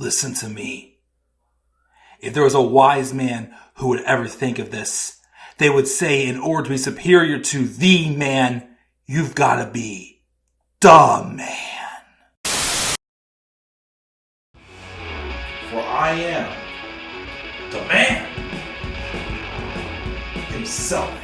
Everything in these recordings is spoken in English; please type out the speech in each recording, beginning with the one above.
Listen to me. If there was a wise man who would ever think of this, they would say in order to be superior to the man, you've got to be the man. For I am the man himself.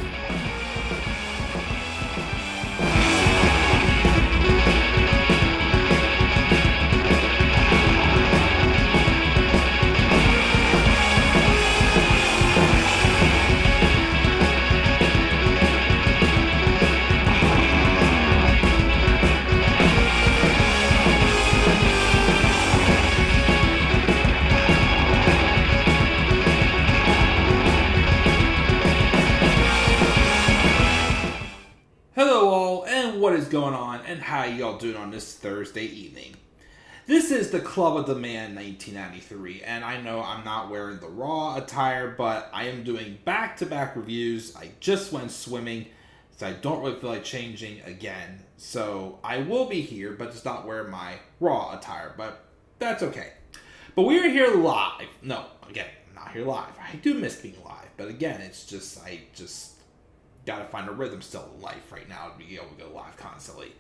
Hello all, and what is going on, and how y'all doing on this Thursday evening? This is the Club of the Man 1993, and I know I'm not wearing the Raw attire, but I am doing back-to-back reviews. I just went swimming, so I don't really feel like changing again. So I will be here, but just not wear my Raw attire, but that's okay. But we are here live. No, again, I'm not here live. I do miss being live, but again, it's just, I gotta find a rhythm still in life right now to be able to go live constantly.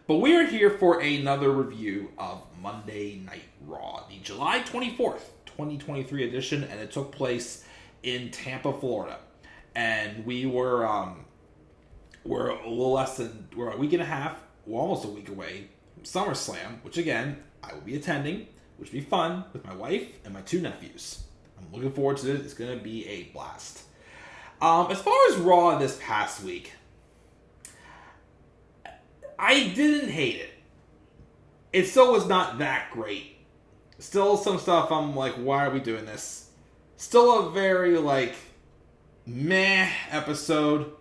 But we are here for another review of Monday Night Raw, the July 24th, 2023 edition, and it took place in Tampa, Florida. And we're a little less than, we're a week and a half, we're almost a week away from Summerslam, which again, I will be attending, which will be fun with my wife and my two nephews. I'm looking forward to it. It's going to be a blast. As far as Raw this past week, I didn't hate it. It still was not that great. Still some stuff I'm like, why are we doing this? Still a very, meh episode.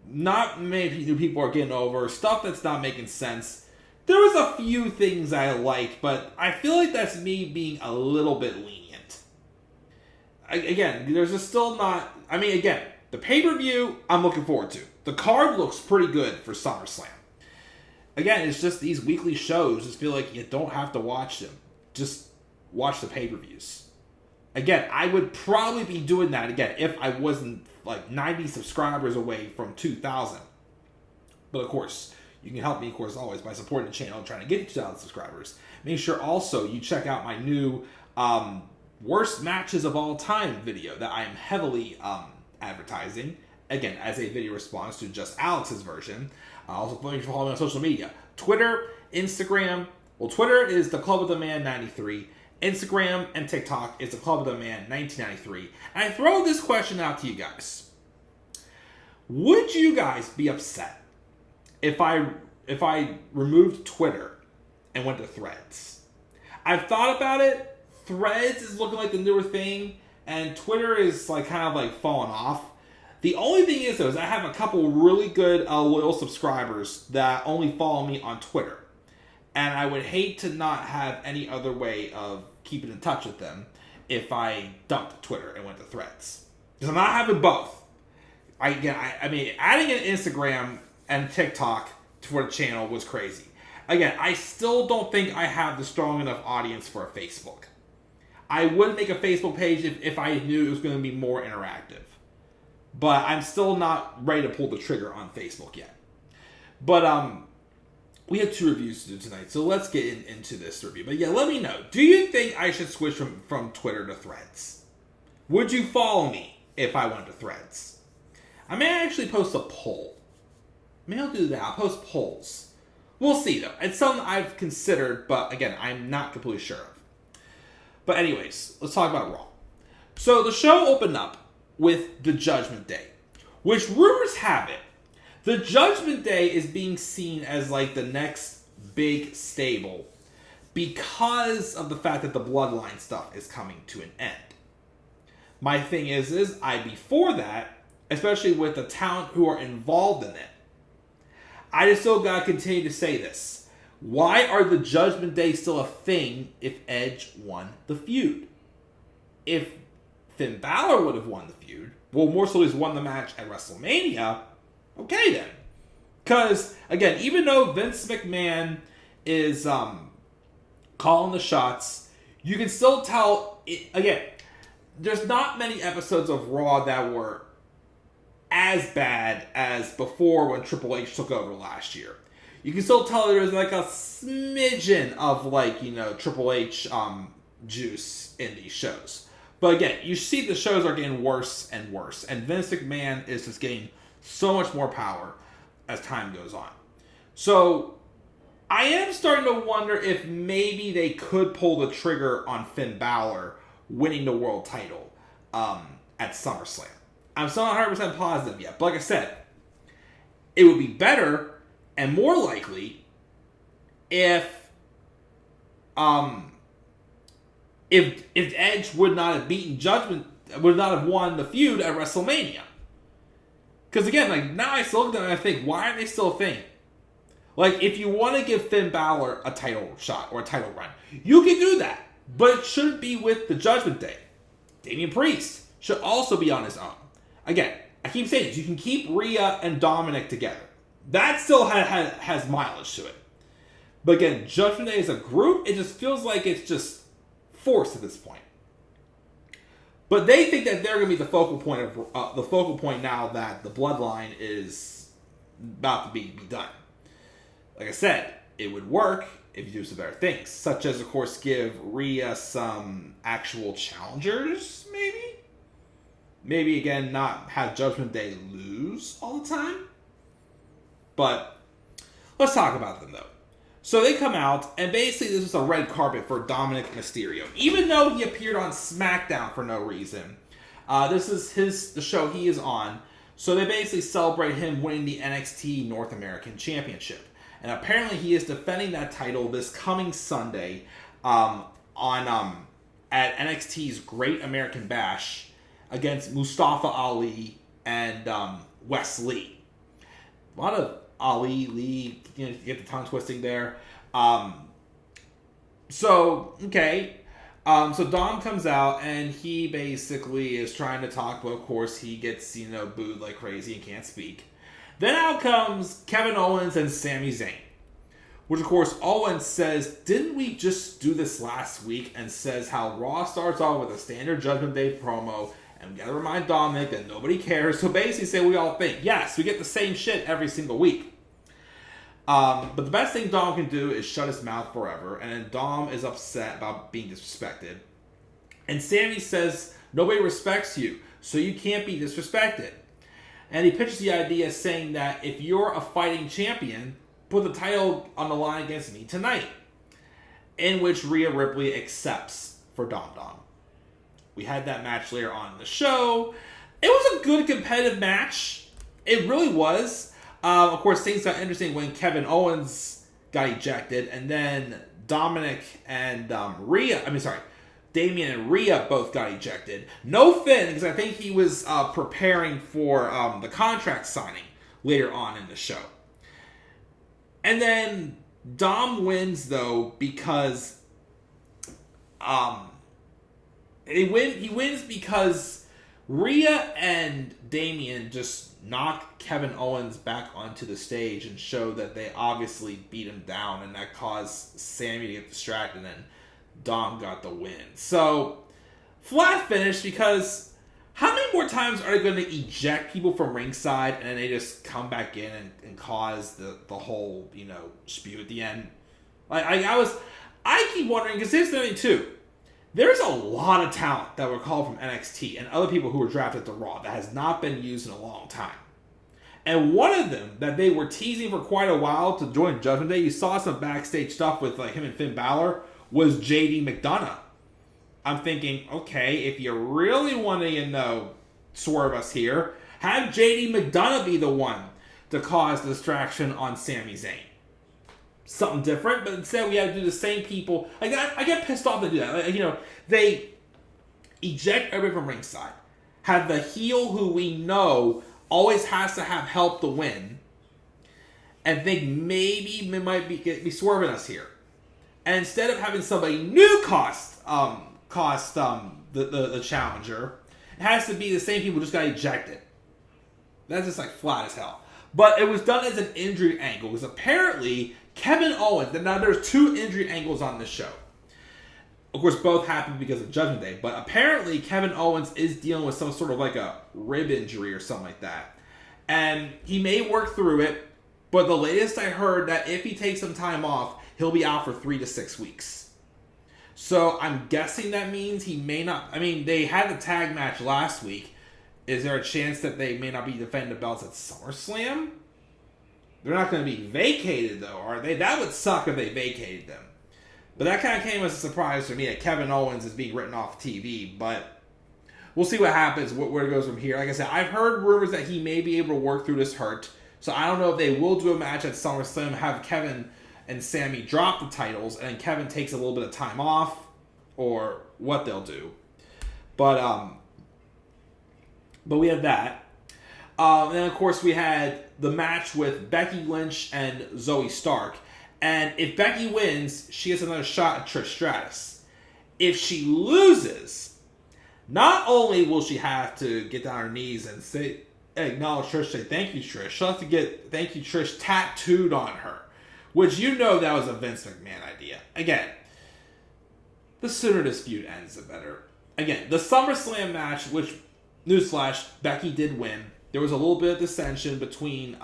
Not many new people are getting over. Stuff that's not making sense. There was a few things I liked, but I feel like that's me being a little bit lenient. Again, there's just still not... the pay-per-view, I'm looking forward to. The card looks pretty good for SummerSlam. Again, it's just these weekly shows. Just feel like you don't have to watch them. Just watch the pay-per-views. Again, I would probably be doing that again if I wasn't 90 subscribers away from 2,000. But of course, you can help me, of course, always by supporting the channel and trying to get to 2,000 subscribers. Make sure also you check out my new... worst matches of all time video that I am heavily advertising, again, as a video response to just Alex's version. Also, thank you for following me on social media. Twitter, Instagram. Well, Twitter is the Club of the Man 93. Instagram and TikTok is the Club of the Man 1993. And I throw this question out to you guys. Would you guys be upset if I removed Twitter and went to Threads? I've thought about it. Threads is looking like the newer thing, and Twitter is falling off. The only thing is, though, is I have a couple really good loyal subscribers that only follow me on Twitter. And I would hate to not have any other way of keeping in touch with them if I dumped Twitter and went to Threads. Because I'm not having both. Adding an Instagram and TikTok for the channel was crazy. Again, I still don't think I have the strong enough audience for a Facebook. I would make a Facebook page if I knew it was going to be more interactive. But I'm still not ready to pull the trigger on Facebook yet. But we have two reviews to do tonight, so let's get into this review. But yeah, let me know. Do you think I should switch from Twitter to Threads? Would you follow me if I went to Threads? I may actually post a poll. Maybe I'll do that. I'll post polls. We'll see, though. It's something I've considered, but again, I'm not completely sure of. But anyways, let's talk about Raw. So the show opened up with the Judgment Day, which rumors have it, the Judgment Day is being seen as the next big stable because of the fact that the Bloodline stuff is coming to an end. My thing is I'd be for that, especially with the talent who are involved in it. I just still gotta continue to say this. Why are the Judgment Day still a thing if Edge won the feud? If Finn Balor would have won the feud, more so he's won the match at WrestleMania, okay then. Because, again, even though Vince McMahon is calling the shots, you can still tell, again, there's not many episodes of Raw that were as bad as before when Triple H took over last year. You can still tell there's like a smidgen of like, Triple H juice in these shows. But again, you see the shows are getting worse and worse. And Vince McMahon is just getting so much more power as time goes on. So I am starting to wonder if maybe they could pull the trigger on Finn Balor winning the world title at SummerSlam. I'm still not 100% positive yet. But like I said, it would be better and more likely if Edge would not have beaten Judgement, would not have won the feud at WrestleMania. Because again, like now I still look at them and I think, why are they still a thing? Like, if you want to give Finn Balor a title shot or a title run, you can do that. But it shouldn't be with the Judgment Day. Damian Priest should also be on his own. Again, I keep saying this, you can keep Rhea and Dominik together. That still has mileage to it. But again, Judgment Day as a group, it just feels like it's just forced at this point. But they think that they're going to be the focal point now that the Bloodline is about to be done. Like I said, it would work if you do some better things, such as, of course, give Rhea some actual challengers, maybe? Maybe, again, not have Judgment Day lose all the time. But let's talk about them, though. So they come out, and basically this is a red carpet for Dominik Mysterio. Even though he appeared on SmackDown for no reason, this is the show he is on. So they basically celebrate him winning the NXT North American Championship. And apparently he is defending that title this coming Sunday at NXT's Great American Bash against Mustafa Ali and Wes Lee. A lot of Ali, Lee, you get the tongue twisting there. So Dom comes out and he basically is trying to talk, but of course he gets, booed like crazy and can't speak. Then out comes Kevin Owens and Sami Zayn. Which, of course, Owens says, didn't we just do this last week? And says how Raw starts off with a standard Judgment Day promo. And we gotta remind Dominik that nobody cares. So basically say we all think, yes, we get the same shit every single week. But the best thing Dom can do is shut his mouth forever. And then Dom is upset about being disrespected. And Sami says, nobody respects you, so you can't be disrespected. And he pitches the idea saying that if you're a fighting champion, put the title on the line against me tonight. In which Rhea Ripley accepts for Dom Dom. We had that match later on in the show. It was a good competitive match. It really was. Of course, things got interesting when Kevin Owens got ejected. And then Dominik and Damian and Rhea both got ejected. No Finn, because I think he was preparing for the contract signing later on in the show. And then Dom wins, though, because he wins because Rhea and Damian just knocked Kevin Owens back onto the stage and showed that they obviously beat him down, and that caused Sami to get distracted, and Dom got the win. So, flat finish, because how many more times are they going to eject people from ringside and then they just come back in and cause the whole, spew at the end? I keep wondering, because here's the thing too. There's a lot of talent that were called from NXT and other people who were drafted to Raw that has not been used in a long time. And one of them that they were teasing for quite a while to join Judgment Day, you saw some backstage stuff with him and Finn Balor, was JD McDonough. I'm thinking, okay, if you really want to, swerve us here, have JD McDonough be the one to cause distraction on Sami Zayn. Something different, but instead we have to do the same people. I get pissed off to do that. They eject everybody from ringside, have the heel who we know always has to have help to win, and think maybe they might be swerving us here. And instead of having somebody new cost the challenger, it has to be the same people who just got ejected. That's just flat as hell. But it was done as an injury angle, because apparently Kevin Owens, now there's two injury angles on this show. Of course, both happened because of Judgment Day. But apparently, Kevin Owens is dealing with some sort of like a rib injury or something like that. And he may work through it. But the latest I heard that if he takes some time off, he'll be out for 3 to 6 weeks. So I'm guessing that means he may not... I mean, they had the tag match last week. Is there a chance that they may not be defending the belts at SummerSlam? They're not going to be vacated, though, are they? That would suck if they vacated them. But that kind of came as a surprise to me that Kevin Owens is being written off TV. But we'll see what happens, where it goes from here. Like I said, I've heard rumors that he may be able to work through this hurt. So I don't know if they will do a match at SummerSlam, have Kevin and Sami drop the titles, and Kevin takes a little bit of time off, or what they'll do. But we had that. And then, of course, we had the match with Becky Lynch and Zoey Stark. And if Becky wins, she gets another shot at Trish Stratus. If she loses, not only will she have to get down on her knees and acknowledge Trish, say thank you, Trish. She'll have to get thank you, Trish tattooed on her. Which you know that was a Vince McMahon idea. Again, the sooner this feud ends, the better. Again, the SummerSlam match, which, newsflash, Becky did win. There was a little bit of dissension between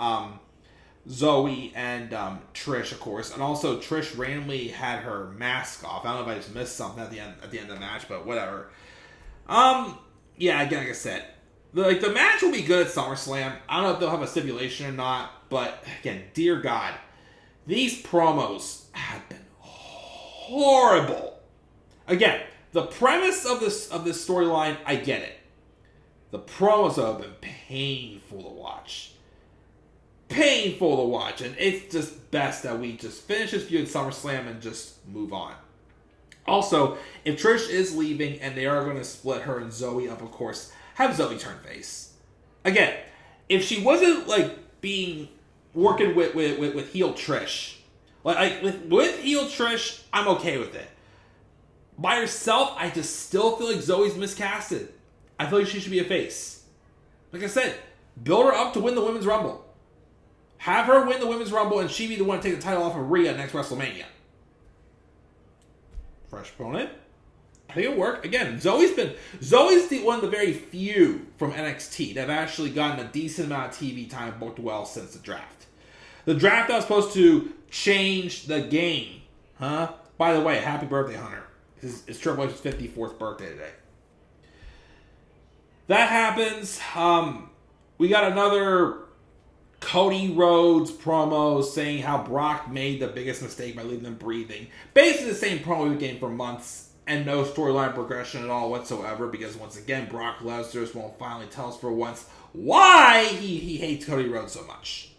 Zoey and Trish, of course. And also, Trish randomly had her mask off. I don't know if I just missed something at the end of the match, but whatever. Yeah, again, like I said, the match will be good at SummerSlam. I don't know if they'll have a stipulation or not, but again, dear God, these promos have been horrible. Again, the premise of this storyline, I get it. The promos have been painful to watch. Painful to watch, and it's just best that we just finish this feud at SummerSlam and just move on. Also, if Trish is leaving and they are going to split her and Zoey up, of course, have Zoey turn face. Again, if she wasn't working with heel Trish, with heel Trish, I'm okay with it. By herself, I just still feel like Zoey's miscasted. I feel like she should be a face. Like I said, build her up to win the Women's Rumble. Have her win the Women's Rumble and she be the one to take the title off of Rhea next WrestleMania. Fresh opponent. I think it'll work. Again, Zoey's one of the very few from NXT that have actually gotten a decent amount of TV time booked well since the draft. The draft that was supposed to change the game. Huh? By the way, happy birthday, Hunter. It's Triple H's 54th birthday today. That happens. We got another Cody Rhodes promo saying how Brock made the biggest mistake by leaving them breathing. Basically the same promo we've gained for months and no storyline progression at all whatsoever, because once again, Brock Lesnar won't finally tell us for once why he hates Cody Rhodes so much.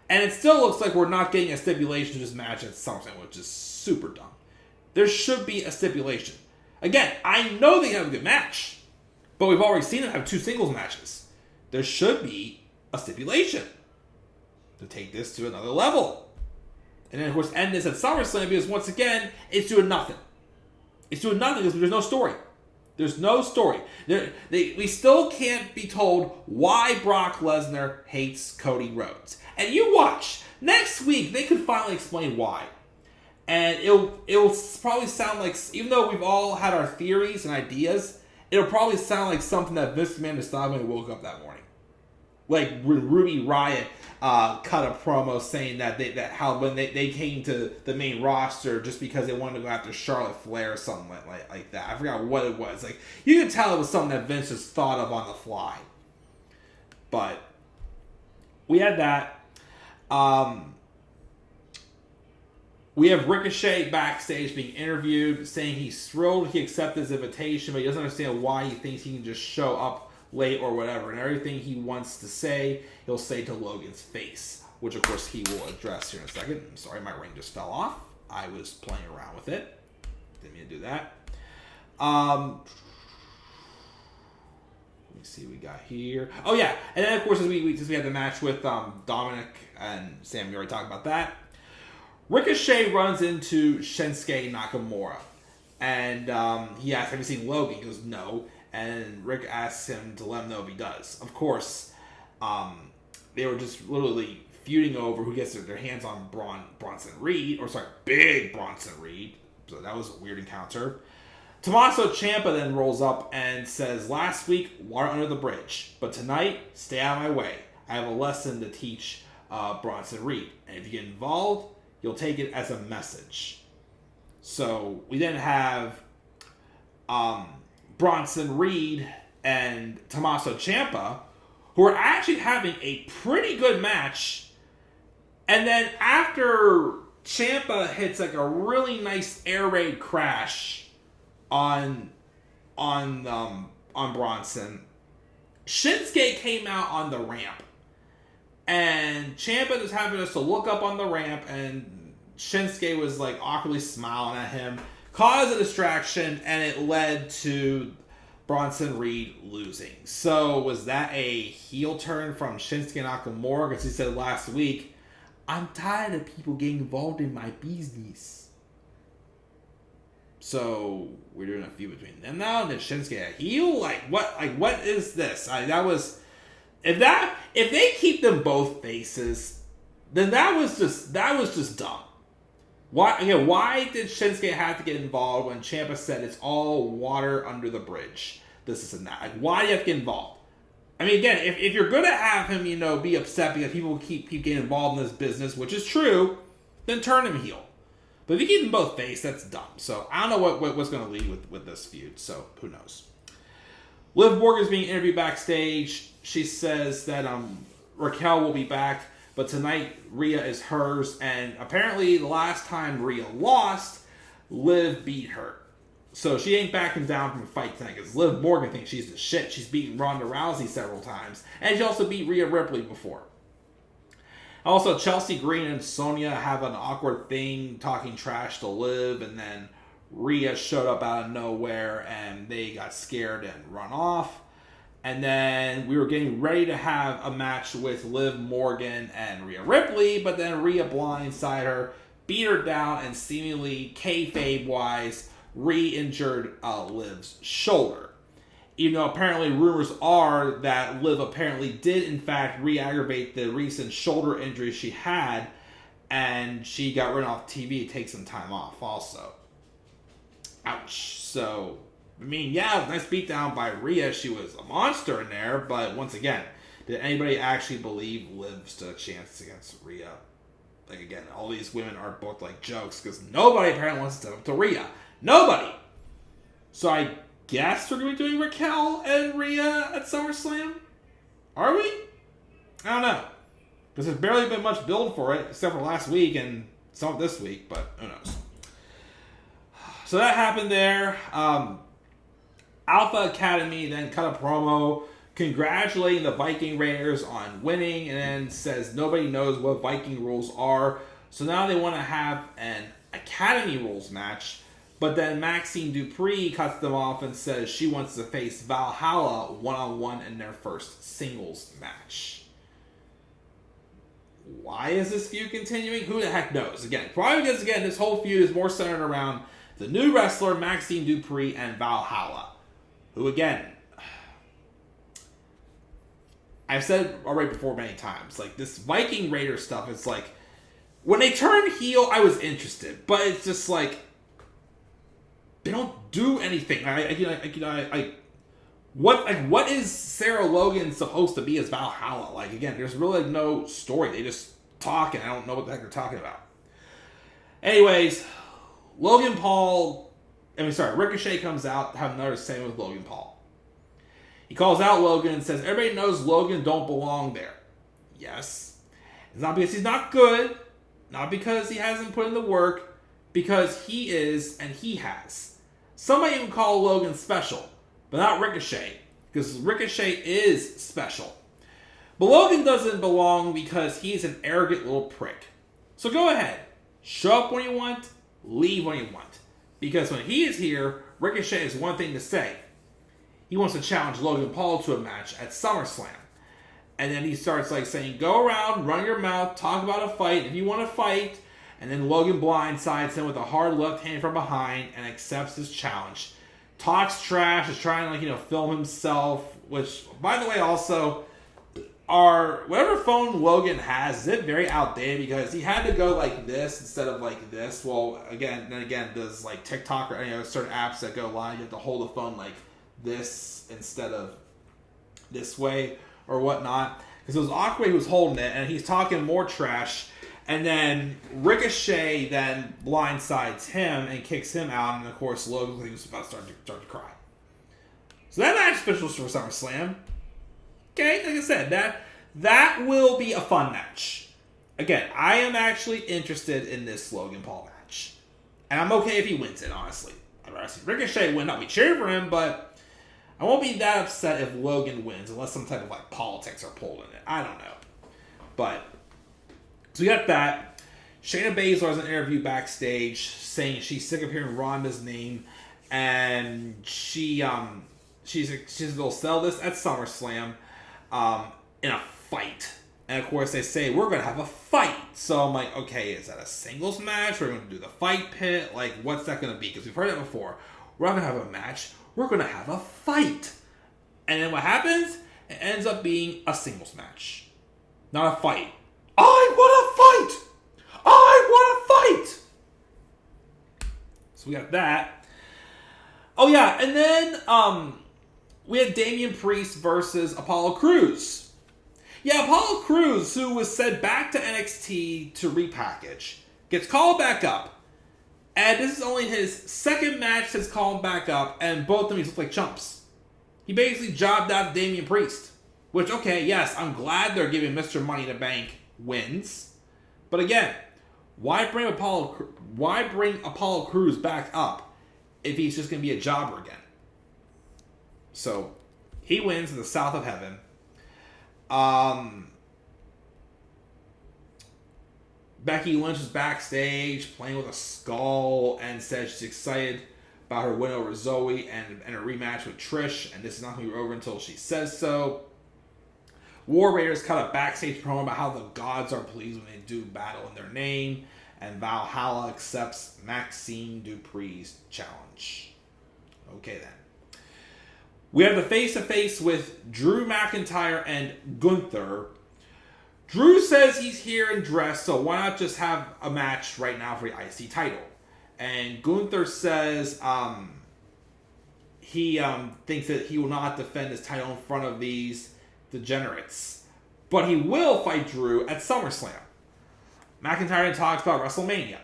And it still looks like we're not getting a stipulation to this match at SummerSlam, which is super dumb. There should be a stipulation. Again, I know they have a good match, but we've already seen them have 2 singles matches. There should be a stipulation to take this to another level. And then, of course, end this at SummerSlam because, once again, it's doing nothing. It's doing nothing because there's no story. There's no story. We still can't be told why Brock Lesnar hates Cody Rhodes. And you watch. Next week, they could finally explain why. And it'll probably sound like, even though we've all had our theories and ideas, it'll probably sound like something that Vince McMahon decided when he woke up that morning. Like when Ruby Riott cut a promo saying that when they came to the main roster just because they wanted to go after Charlotte Flair or something like that. I forgot what it was. Like, you could tell it was something that Vince just thought of on the fly. But we had that. We have Ricochet backstage being interviewed, saying he's thrilled he accepted his invitation, but he doesn't understand why he thinks he can just show up late or whatever. And everything he wants to say, he'll say to Logan's face, which of course he will address here in a second. I'm sorry, my ring just fell off. I was playing around with it. Didn't mean to do that. Let me see what we got here. Oh yeah, and then of course since we had the match with Dominik and Sami, we already talked about that. Ricochet runs into Shinsuke Nakamura, and he asks, "Have you seen Logan?" He goes, "No." And Rick asks him to let him know if he does. Of course, they were just literally feuding over who gets their hands on Bronson Reed, or sorry, Big Bronson Reed. So that was a weird encounter. Tommaso Ciampa then rolls up and says, last week, water under the bridge. But tonight, stay out of my way. I have a lesson to teach Bronson Reed. And if you get involved, you'll take it as a message. So we then have Bronson Reed and Tommaso Ciampa, who are actually having a pretty good match. And then after Ciampa hits like a really nice air raid crash on Bronson, Shinsuke came out on the ramp, and Ciampa just happened just to look up on the ramp, and Shinsuke was like awkwardly smiling at him, caused a distraction, and it led to Bronson Reed losing. So was that a heel turn from Shinsuke Nakamura? Because he said last week, I'm tired of people getting involved in my business. So we're doing a feud between them now, and then Shinsuke a heel. What is this? If they keep them both faces, then that was just dumb. Why did Shinsuke have to get involved when Ciampa said it's all water under the bridge? This is that. Why do you have to get involved? I mean, again, if you're gonna have him, be upset because people keep getting involved in this business, which is true, then turn him heel. But if you keep them both face, that's dumb. So I don't know what's going to lead with this feud. So who knows? Liv Morgan's being interviewed backstage. She says that Raquel will be back, but tonight Rhea is hers. And apparently the last time Rhea lost, Liv beat her. So she ain't backing down from a fight tonight because Liv Morgan thinks she's the shit. She's beaten Ronda Rousey several times. And she also beat Rhea Ripley before. Also, Chelsea Green and Sonya have an awkward thing talking trash to Liv, and then Rhea showed up out of nowhere and they got scared and run off. And then we were getting ready to have a match with Liv Morgan and Rhea Ripley, but then Rhea blindsided her, beat her down, and seemingly kayfabe-wise re-injured Liv's shoulder. Even though apparently rumors are that Liv apparently did in fact re-aggravate the recent shoulder injury she had, and she got rid off TV to take some time off also. Ouch. So, I mean, yeah, nice beatdown by Rhea. She was a monster in there, but once again, did anybody actually believe Liv stood a chance against Rhea? Like, again, all these women are both like jokes because nobody apparently wants to step up to Rhea. Nobody! So I guess we're going to be doing Raquel and Rhea at SummerSlam? Are we? I don't know. Because there's barely been much build for it, except for last week and some this week, but who knows. So that happened there. Alpha Academy then cut a promo congratulating the Viking Raiders on winning, and then says nobody knows what Viking rules are. So now they want to have an Academy rules match. But then Maxine Dupree cuts them off and says she wants to face Valhalla one-on-one in their first singles match. Why is this feud continuing? Who the heck knows? Again, probably because, again, this whole feud is more centered around the new wrestler, Maxine Dupree, and Valhalla. Who, again, I've said already before many times, like, this Viking Raider stuff, it's like, when they turned heel, I was interested. But it's just like, they don't do anything. What is Sarah Logan supposed to be as Valhalla? Like, again, there's really no story. They just talk, and I don't know what the heck they're talking about. Anyways, Ricochet comes out to have another segment with Logan Paul. He calls out Logan and says, everybody knows Logan don't belong there. Yes. It's not because he's not good, not because he hasn't put in the work, because he is, and he has. Somebody even call Logan special, but not Ricochet, because Ricochet is special. But Logan doesn't belong because he's an arrogant little prick. So go ahead, show up when you want, leave when you want. Because when he is here, Ricochet has one thing to say. He wants to challenge Logan Paul to a match at SummerSlam. And then he starts saying, go around, run your mouth, talk about a fight if you want to fight. And then Logan blindsides him with a hard left hand from behind and accepts his challenge. Talks trash, is trying to film himself, which, by the way, also, whatever phone Logan has, is it very outdated? Because he had to go like this instead of like this. Well, again, does like TikTok or any other certain apps that go live, you have to hold the phone like this instead of this way or whatnot. Because it was awkward, he was holding it, and he's talking more trash. And then Ricochet then blindsides him and kicks him out. And of course, Logan was about to start to cry. So that match officials for SummerSlam. Okay, like I said, that will be a fun match. Again, I am actually interested in this Logan Paul match. And I'm okay if he wins it, honestly. I'd rather see Ricochet win. I'll be cheering for him, but I won't be that upset if Logan wins unless some type of like politics are pulled in it. I don't know. But, so we got that. Shayna Baszler has an interview backstage saying she's sick of hearing Ronda's name. And she's going to sell this at SummerSlam. In a fight. And of course they say, we're going to have a fight. So I'm like, okay, is that a singles match? We're going to do the fight pit? Like, what's that going to be? Because we've heard it before. We're not going to have a match. We're going to have a fight. And then what happens? It ends up being a singles match. Not a fight. I want to fight! I want to fight! So we got that. Oh yeah, and then, we had Damian Priest versus Apollo Crews. Yeah, Apollo Crews, who was sent back to NXT to repackage, gets called back up. And this is only his second match that's called back up, and both of them look like chumps. He basically jobbed out Damian Priest. Which, okay, yes, I'm glad they're giving Mr. Money in the Bank wins. But again, why bring Apollo Crews back up if he's just going to be a jobber again? So, he wins in the South of Heaven. Becky Lynch is backstage playing with a skull and says she's excited about her win over Zoey and a rematch with Trish, and this is not going to be over until she says so. War Raiders cut a backstage promo about how the gods are pleased when they do battle in their name, and Valhalla accepts Maxine Dupree's challenge. Okay then. We have the face-to-face with Drew McIntyre and Gunther. Drew says he's here in dress, so why not just have a match right now for the IC title? And Gunther says he thinks that he will not defend his title in front of these degenerates. But he will fight Drew at SummerSlam. McIntyre talks about WrestleMania.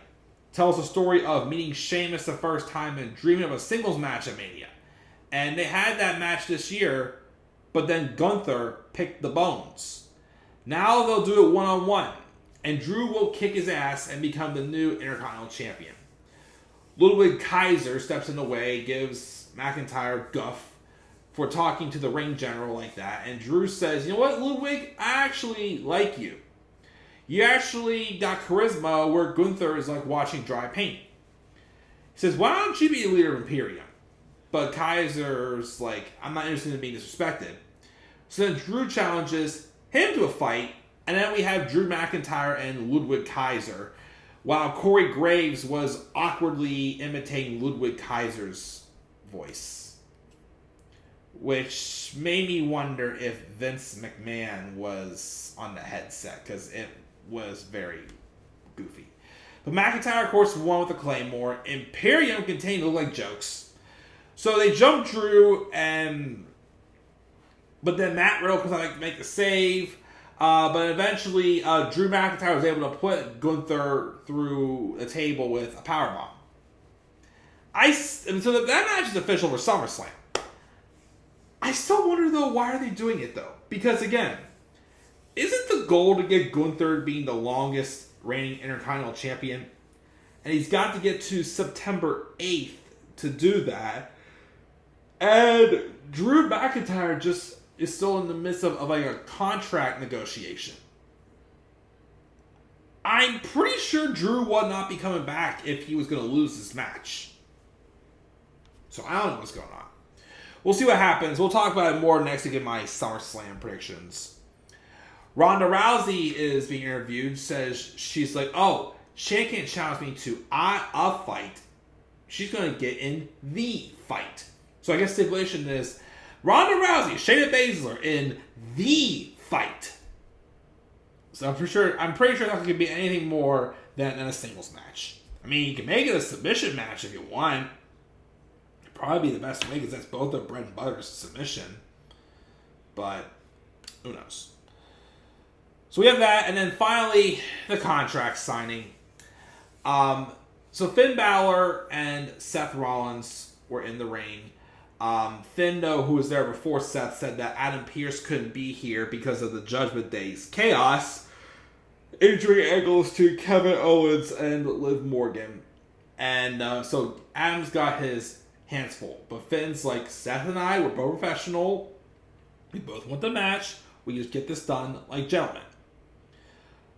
Tells the story of meeting Sheamus the first time and dreaming of a singles match at Mania. And they had that match this year, but then Gunther picked the bones. Now they'll do it one-on-one, and Drew will kick his ass and become the new Intercontinental Champion. Ludwig Kaiser steps in the way, gives McIntyre guff for talking to the ring general like that, and Drew says, you know what, Ludwig, I actually like you. You actually got charisma where Gunther is like watching dry paint. He says, why don't you be the leader of Imperium? But Kaiser's like, I'm not interested in being disrespected. So then Drew challenges him to a fight, and then we have Drew McIntyre and Ludwig Kaiser, while Corey Graves was awkwardly imitating Ludwig Kaiser's voice. Which made me wonder if Vince McMahon was on the headset, because it was very goofy. But McIntyre, of course, won with a Claymore. Imperium continued to look like jokes. So they jumped Drew, but then Matt Riddle comes out to make the save. But eventually, Drew McIntyre was able to put Gunther through a table with a powerbomb. So that match is official for SummerSlam. I still wonder, though, why are they doing it, though? Because, again, isn't the goal to get Gunther being the longest reigning Intercontinental Champion? And he's got to get to September 8th to do that. And Drew McIntyre just is still in the midst of like a contract negotiation. I'm pretty sure Drew would not be coming back if he was going to lose this match. So I don't know what's going on. We'll see what happens. We'll talk about it more next week in my SummerSlam predictions. Ronda Rousey is being interviewed. Says she's like, oh, she can't challenge me to a fight. She's going to get in the fight. So I guess stipulation is Ronda Rousey, Shayna Baszler in the fight. So I'm pretty sure that could be anything more than a singles match. I mean, you can make it a submission match if you want. It'd probably be the best way because that's both their bread and butter is submission. But who knows? So we have that, and then finally the contract signing. So Finn Balor and Seth Rollins were in the ring. Finn, though, who was there before Seth, said that Adam Pearce couldn't be here because of the Judgment Day's chaos. Injury angles to Kevin Owens and Liv Morgan. And so Adam's got his hands full. But Finn's like, Seth and I, we're both professional. We both want the match. We just get this done like gentlemen.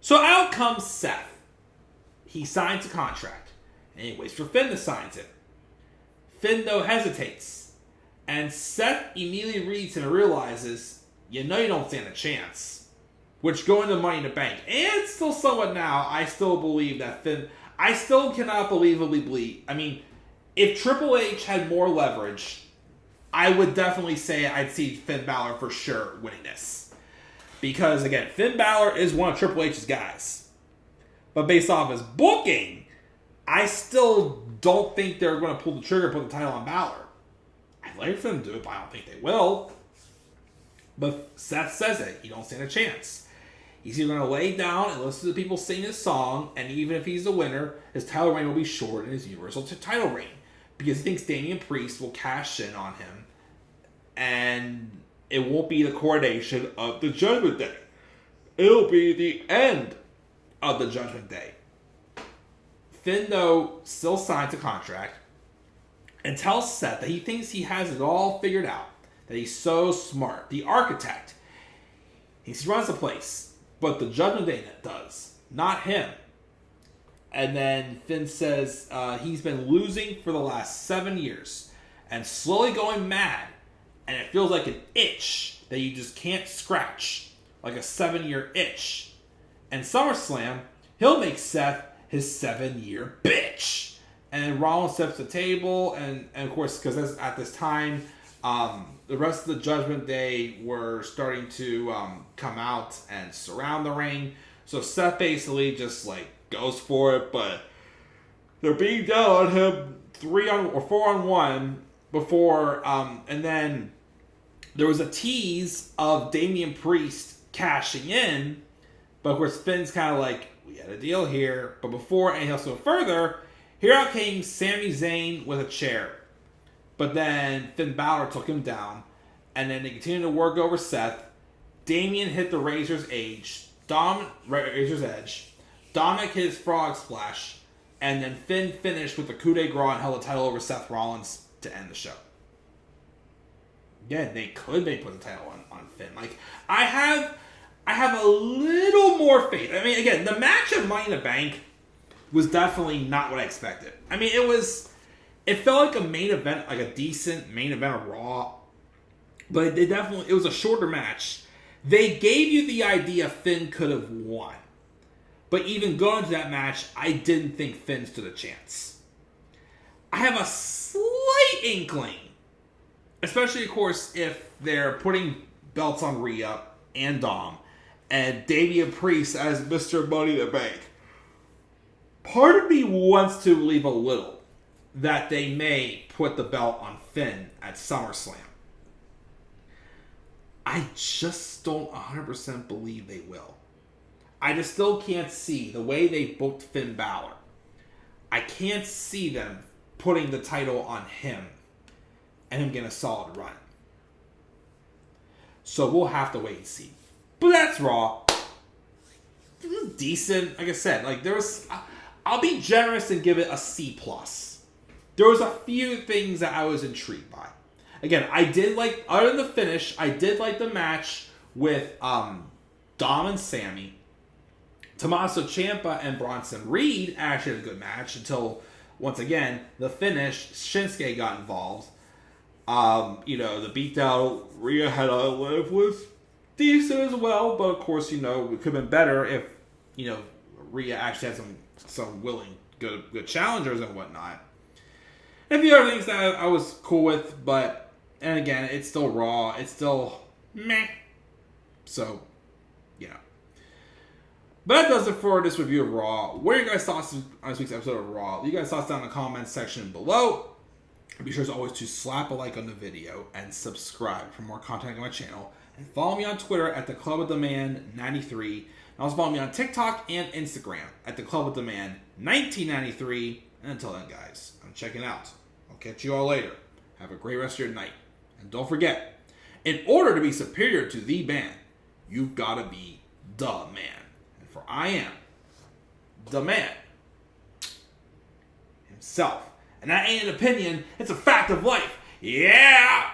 So out comes Seth. He signs a contract. And he waits for Finn to sign it. Finn, though, hesitates. And Seth immediately reads and realizes, you know you don't stand a chance. Which, going to Money in the Bank, and still somewhat now, I still believe that Finn... I still cannot believably believe... I mean, if Triple H had more leverage, I would definitely say I'd see Finn Balor for sure winning this. Because, again, Finn Balor is one of Triple H's guys. But based off his booking, I still don't think they're going to pull the trigger and put the title on Balor. I'd like for them to do it, but I don't think they will. But Seth says it. He don't stand a chance. He's either going to lay down and listen to people sing his song, and even if he's the winner, his title reign will be short in his Universal title reign. Because he thinks Damian Priest will cash in on him, and it won't be the coronation of the Judgment Day. It'll be the end of the Judgment Day. Finn, though, still signs a contract and tells Seth that he thinks he has it all figured out. That he's so smart. The architect. He runs the place. But the Judgment Day does. Not him. And then Finn says he's been losing for the last 7 years. And slowly going mad. And it feels like an itch that you just can't scratch. Like a 7-year itch. And SummerSlam, he'll make Seth his 7-year bitch. And Rollins steps to the table. And of course, because at this time, the rest of the Judgment Day were starting to come out and surround the ring. So Seth basically just like goes for it, but they're being down on him 4-on-1 before, and then there was a tease of Damian Priest cashing in, but of course Finn's kind of like, we had a deal here. But before anything else went further, here out came Sami Zayn with a chair. But then Finn Balor took him down. And then they continued to work over Seth. Damian hit the Razor's Edge. Razor's Edge. Dominik hit his Frog Splash. And then Finn finished with the coup de grace and held the title over Seth Rollins to end the show. Yeah, they could put the title on Finn. Like, I have a little more faith. I mean, again, the match of Money in the Bank was definitely not what I expected. I mean, it felt like a main event, like a decent main event of Raw. But it was a shorter match. They gave you the idea Finn could have won. But even going to that match, I didn't think Finn stood a chance. I have a slight inkling, especially, of course, if they're putting belts on Rhea and Dom, and Damian Priest as Mr. Money in the Bank. Part of me wants to believe a little that they may put the belt on Finn at SummerSlam. I just don't 100% believe they will. I just still can't see the way they booked Finn Balor. I can't see them putting the title on him and him getting a solid run. So we'll have to wait and see. But that's Raw. It was decent. Like I said, I'll be generous and give it a C+. There was a few things that I was intrigued by. Again, I did like, other than the finish, I did like the match with Dom and Sami. Tommaso Ciampa and Bronson Reed actually had a good match until, once again, the finish, Shinsuke got involved. The beatdown Rhea had on Liv was decent as well, but of course, it could have been better if, Rhea actually had some willing, good challengers and whatnot. And a few other things that I was cool with, and again, it's still Raw. It's still meh. So, But that does it for this review of Raw. What are your guys' thoughts on this week's episode of Raw? Leave your guys' thoughts down in the comments section below. Be sure as always to slap a like on the video and subscribe for more content on my channel. And follow me on Twitter at the Club of the Man 93. And also follow me on TikTok and Instagram at the Club of the Man 1993. And until then, guys, I'm checking out. I'll catch you all later. Have a great rest of your night. And don't forget, in order to be superior to the man, you've got to be the man. And for I am the man himself. And that ain't an opinion, it's a fact of life. Yeah!